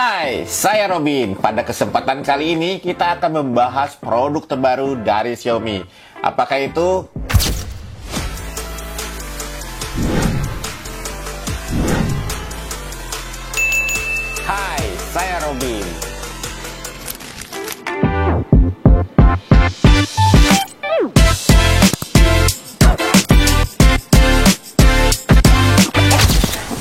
Hai, saya Robin. Pada kesempatan kali ini kita akan membahas produk terbaru dari Xiaomi. Apakah itu? Hai, saya Robin.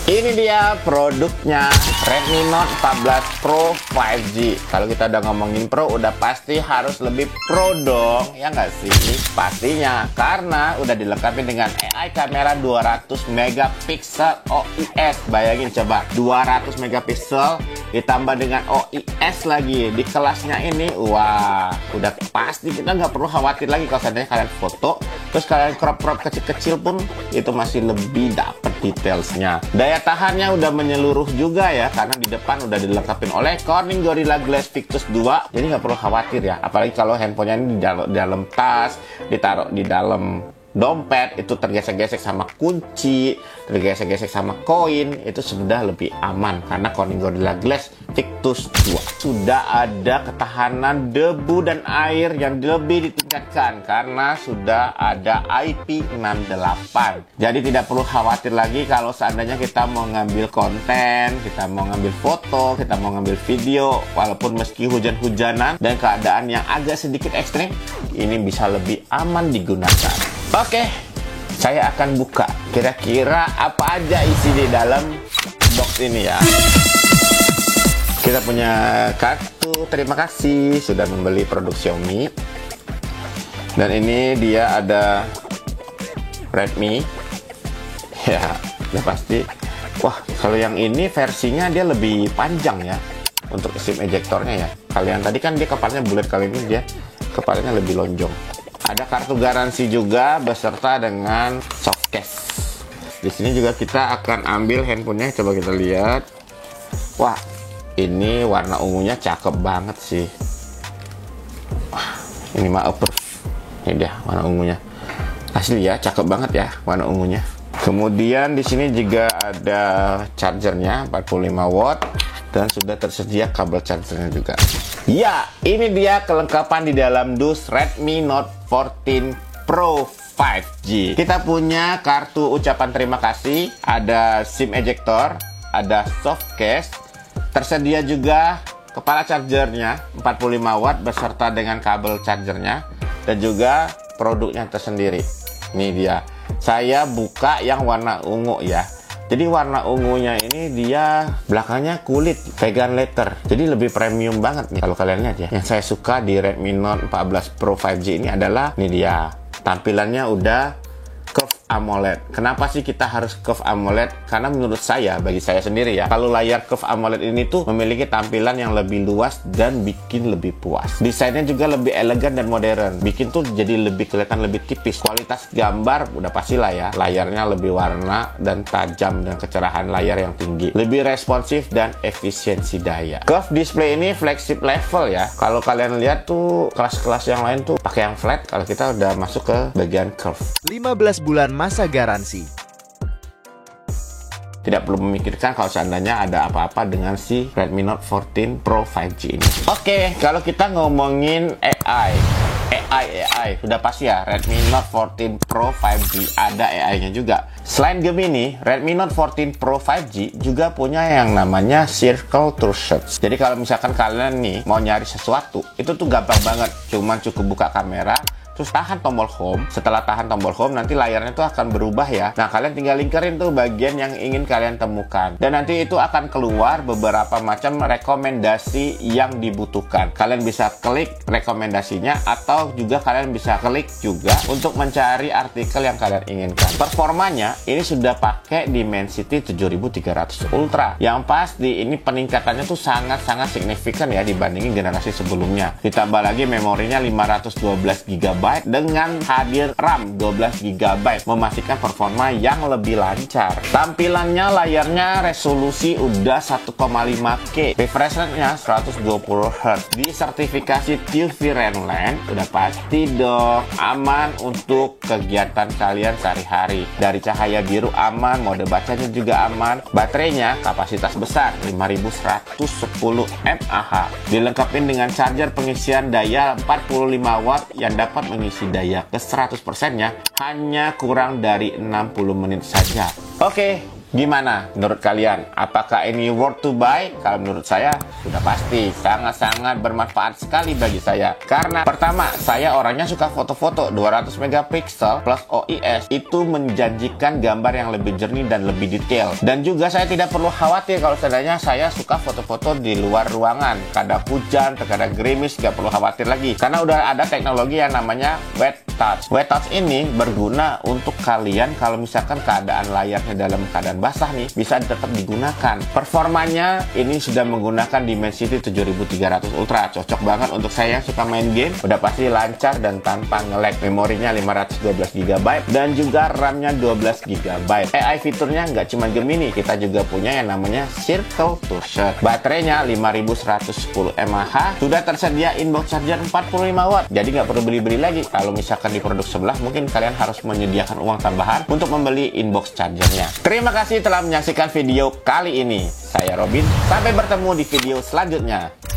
Ini dia produknya, Redmi Note 14 Pro 5G. Kalau kita udah ngomongin Pro, udah pasti harus lebih Pro dong, ya nggak sih? Pastinya, karena udah dilengkapi dengan AI kamera 200 megapiksel OIS. Bayangin coba, 200 megapiksel ditambah dengan OIS lagi di kelasnya ini. Wah, udah pasti kita nggak perlu khawatir lagi kalau seandainya kalian foto, terus kalian crop kecil-kecil pun itu masih lebih dapet detailsnya. Daya tahannya udah menyeluruh juga ya, karena di depan udah dilengkapi oleh Corning Gorilla Glass Victus 2. Jadi nggak perlu khawatir ya, apalagi kalau handphonenya ini di dalam tas, ditaruh di dalam dompet, itu tergesek-gesek sama kunci, tergesek-gesek sama koin, itu sudah lebih aman karena Corning Gorilla Glass Victus 2. Sudah ada ketahanan debu dan air yang lebih ditingkatkan karena sudah ada IP68. Jadi tidak perlu khawatir lagi kalau seandainya kita mau ngambil konten, kita mau ngambil foto, kita mau ngambil video, walaupun meski hujan-hujanan dan keadaan yang agak sedikit ekstrim, ini bisa lebih aman digunakan. Oke, saya akan buka kira-kira apa aja isi di dalam box ini ya. Kita punya kartu terima kasih sudah membeli produk Xiaomi. Dan ini dia ada Redmi. Ya, udah pasti. Wah, kalau yang ini versinya dia lebih panjang ya untuk SIM ejectornya ya. Kalian tadi kan dia kepalanya bulat, kali ini dia kepalanya lebih lonjong. Ada kartu garansi juga beserta dengan soft case. Di sini juga kita akan ambil handphonenya, coba kita lihat. Wah, ini warna ungunya cakep banget sih. Wah, ini mah approve. Ini dia warna ungunya. Asli ya, cakep banget ya warna ungunya. Kemudian di sini juga ada chargernya 45 watt dan sudah tersedia kabel chargernya juga. Ya, ini dia kelengkapan di dalam dus Redmi Note 14 Pro 5G. Kita punya kartu ucapan terima kasih, ada SIM ejector, ada soft case, tersedia juga kepala chargernya 45 watt beserta dengan kabel chargernya, dan juga produknya tersendiri. Ini dia. Saya buka yang warna ungu ya. Jadi warna ungunya ini dia belakangnya kulit vegan leather. Jadi lebih premium banget nih kalau kalian lihat ya. Yang saya suka di Redmi Note 14 Pro 5G ini adalah ini dia. Tampilannya udah curve AMOLED. Kenapa sih kita harus curve AMOLED? Karena menurut saya, bagi saya sendiri ya, kalau layar curve AMOLED ini tuh memiliki tampilan yang lebih luas dan bikin lebih puas. Desainnya juga lebih elegan dan modern, bikin tuh jadi lebih kelihatan lebih tipis. Kualitas gambar udah pastilah ya, layarnya lebih warna dan tajam dan kecerahan layar yang tinggi, lebih responsif dan efisiensi daya. Curve display ini flagship level ya. Kalau kalian lihat tuh kelas-kelas yang lain tuh pakai yang flat, kalau kita udah masuk ke bagian curve. 15 bulan masa garansi. Tidak perlu memikirkan kalau seandainya ada apa-apa dengan si Redmi Note 14 Pro 5G ini. Oke, kalau kita ngomongin AI, sudah pasti ya Redmi Note 14 Pro 5G ada AI-nya juga. Selain Gemini, Redmi Note 14 Pro 5G juga punya yang namanya Circle to Search. Jadi kalau misalkan kalian nih mau nyari sesuatu, itu tuh gampang banget. Cuman cukup buka kamera, terus tahan tombol home. Setelah tahan tombol home, nanti layarnya tuh akan berubah ya. Nah, kalian tinggal lingkarin tuh bagian yang ingin kalian temukan. Dan nanti itu akan keluar beberapa macam rekomendasi yang dibutuhkan. Kalian bisa klik rekomendasinya, atau juga kalian bisa klik juga untuk mencari artikel yang kalian inginkan. Performanya, ini sudah pakai Dimensity 7300 Ultra. Yang pasti, ini peningkatannya tuh sangat-sangat signifikan ya dibandingin generasi sebelumnya. Ditambah lagi memorinya 512 GB GB dengan hadir RAM 12 GB, memastikan performa yang lebih lancar. Tampilannya, layarnya resolusi udah 1,5K, refresh rate-nya 120Hz, disertifikasi TÜV Rheinland, udah pasti dong aman untuk kegiatan kalian sehari-hari. Dari cahaya biru aman, mode bacanya juga aman, baterainya kapasitas besar 5110 mAh, dilengkapi dengan charger pengisian daya 45 watt yang dapat mengisi daya ke 100%-nya hanya kurang dari 60 menit saja. Oke, gimana menurut kalian? Apakah ini worth to buy? Kalau menurut saya sudah pasti sangat-sangat bermanfaat sekali bagi saya. Karena pertama, saya orangnya suka foto-foto. 200 megapiksel plus OIS itu menjanjikan gambar yang lebih jernih dan lebih detail. Dan juga saya tidak perlu khawatir kalau seandainya saya suka foto-foto di luar ruangan. Kadang hujan, terkadang gerimis, nggak perlu khawatir lagi. Karena udah ada teknologi yang namanya Wet Touch. Wet Touch ini berguna untuk kalian kalau misalkan keadaan layarnya dalam keadaan basah nih, bisa tetap digunakan. Performanya ini sudah menggunakan Dimensity 7300 Ultra, cocok banget untuk saya yang suka main game. Udah pasti lancar dan tanpa nge-lag. Memorinya 512 GB dan juga RAM-nya 12 GB. AI fiturnya nggak cuma Gemini, kita juga punya yang namanya Circle to Share. Baterainya 5110 mAh, sudah tersedia inbox charger 45 watt, jadi nggak perlu beli-beli lagi. Kalau misalkan di produk sebelah, mungkin kalian harus menyediakan uang tambahan untuk membeli inbox chargernya. Terima kasih telah menyaksikan video kali ini. Saya Robin, sampai bertemu di video selanjutnya.